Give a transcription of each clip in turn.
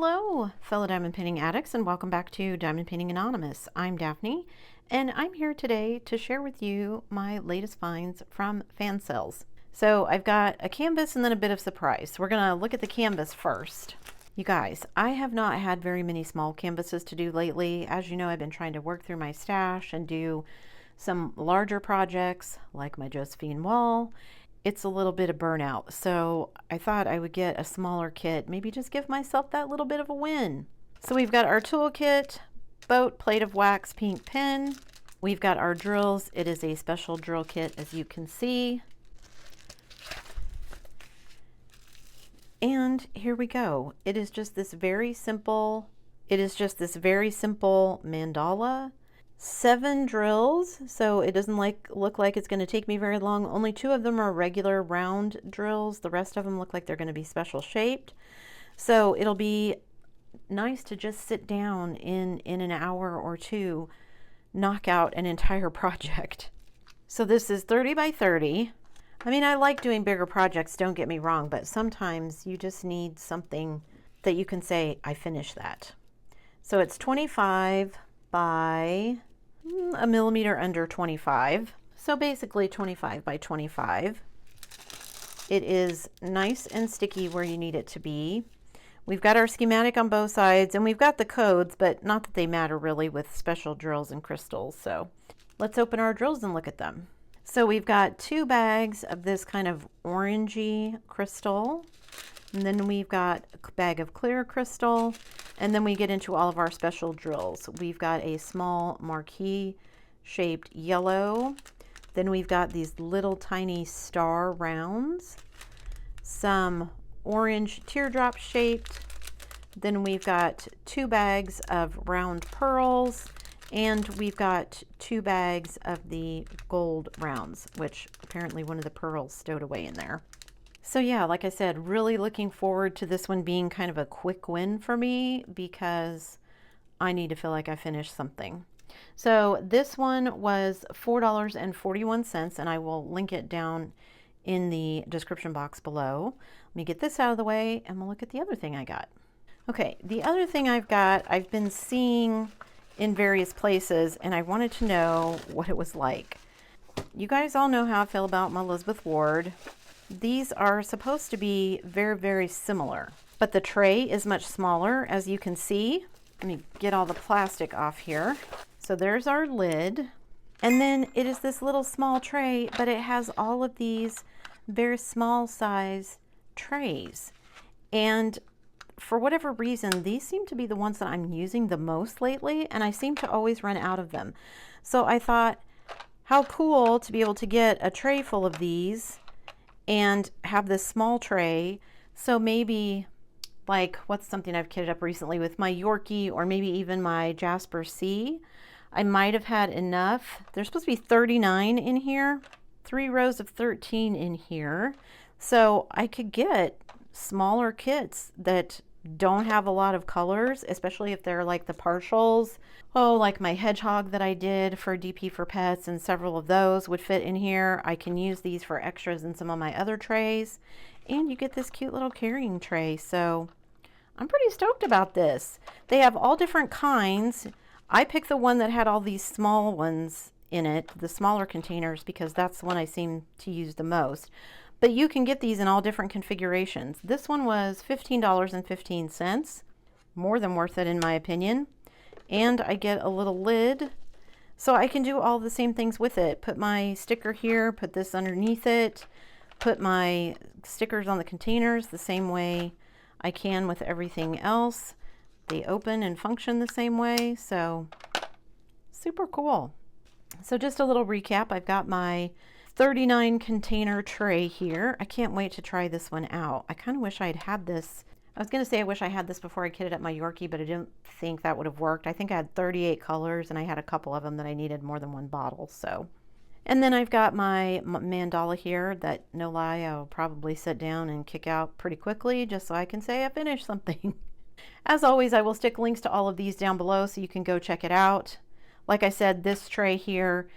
Hello, fellow diamond painting addicts, and welcome back to Diamond Painting Anonymous. I'm Daphne, and I'm here today to share with you my latest finds from Fansells. So I've got a canvas and then a bit of surprise. We're going to look at the canvas first. You guys, I have not had very many small canvases to do lately. As you know, I've been trying to work through my stash and do some larger projects like my Josephine wall. It's a little bit of burnout, so I thought I would get a smaller kit, maybe just give myself that little bit of a win. So we've got our toolkit, boat, plate of wax, pink pen. We've got our drills. It is a special drill kit, as you can see. And here we go. It is just this very simple mandala. 7 drills, so it doesn't look like it's going to take me very long. Only 2 of them are regular round drills. The rest of them look like they're going to be special shaped. So it'll be nice to just sit down in an hour or two, knock out an entire project. So this is 30 by 30. I mean, I like doing bigger projects, don't get me wrong, but sometimes you just need something that you can say, I finished that. So it's 25 by a millimeter under 25, so basically 25 by 25. It is nice and sticky where you need it to be. We've got our schematic on both sides, and we've got the codes, but not that they matter really with special drills and crystals. So let's open our drills and look at them. So we've got 2 bags of this kind of orangey crystal, and then we've got a bag of clear crystal, and then we get into all of our special drills. We've got a small marquee shaped yellow. Then we've got these little tiny star rounds, some orange teardrop shaped. Then we've got 2 bags of round pearls, and we've got 2 bags of the gold rounds, which apparently one of the pearls stowed away in there. So yeah, like I said, really looking forward to this one being kind of a quick win for me because I need to feel like I finished something. So this one was $4.41, and I will link it down in the description box below. Let me get this out of the way and we'll look at the other thing I got. Okay, the other thing I've been seeing in various places, and I wanted to know what it was like. You guys all know how I feel about my Elizabeth Ward. These are supposed to be very, very similar, but the tray is much smaller, as you can see. Let me get all the plastic off here. So there's our lid, and then it is this little small tray, but it has all of these very small size trays. And for whatever reason, these seem to be the ones that I'm using the most lately, and I seem to always run out of them. So I thought, how cool to be able to get a tray full of these and have this small tray. So maybe like, what's something I've kitted up recently with my Yorkie, or maybe even my Jasper C. I might have had enough. There's supposed to be 39 in here, 3 rows of 13 in here. So I could get smaller kits that don't have a lot of colors, especially if they're like the partials. Oh, like my hedgehog that I did for DP for Pets, and several of those would fit in here. I can use these for extras in some of my other trays, and you get this cute little carrying tray. So I'm pretty stoked about this. They have all different kinds. I picked the one that had all these small ones in it, the smaller containers, because that's the one I seem to use the most. But you can get these in all different configurations. This one was $15.15, more than worth it in my opinion. And I get a little lid, so I can do all the same things with it. Put my sticker here, put this underneath it, put my stickers on the containers the same way I can with everything else. They open and function the same way, so super cool. So just a little recap, I've got my 39 container tray here. I can't wait to try this one out. I kind of wish I'd had this. I was going to say I wish I had this before I kitted up my Yorkie, but I didn't think that would have worked. I think I had 38 colors, and I had a couple of them that I needed more than one bottle. So, and then I've got my mandala here that, no lie, I'll probably sit down and kick out pretty quickly just so I can say I finished something. As always, I will stick links to all of these down below so you can go check it out. Like I said, this tray here,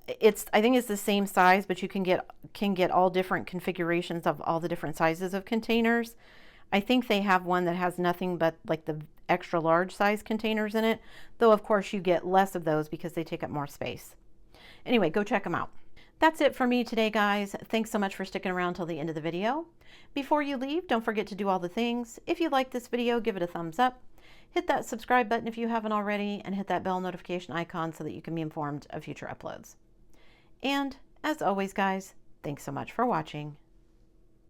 I think it's the same size, but you can get all different configurations of all the different sizes of containers. I think they have one that has nothing but like the extra large size containers in it, though of course you get less of those because they take up more space. Anyway, go check them out. That's it for me today, guys. Thanks so much for sticking around till the end of the video. Before you leave, don't forget to do all the things. If you like this video, give it a thumbs up. Hit that subscribe button if you haven't already, and hit that bell notification icon so that you can be informed of future uploads. And as always, guys, thanks so much for watching.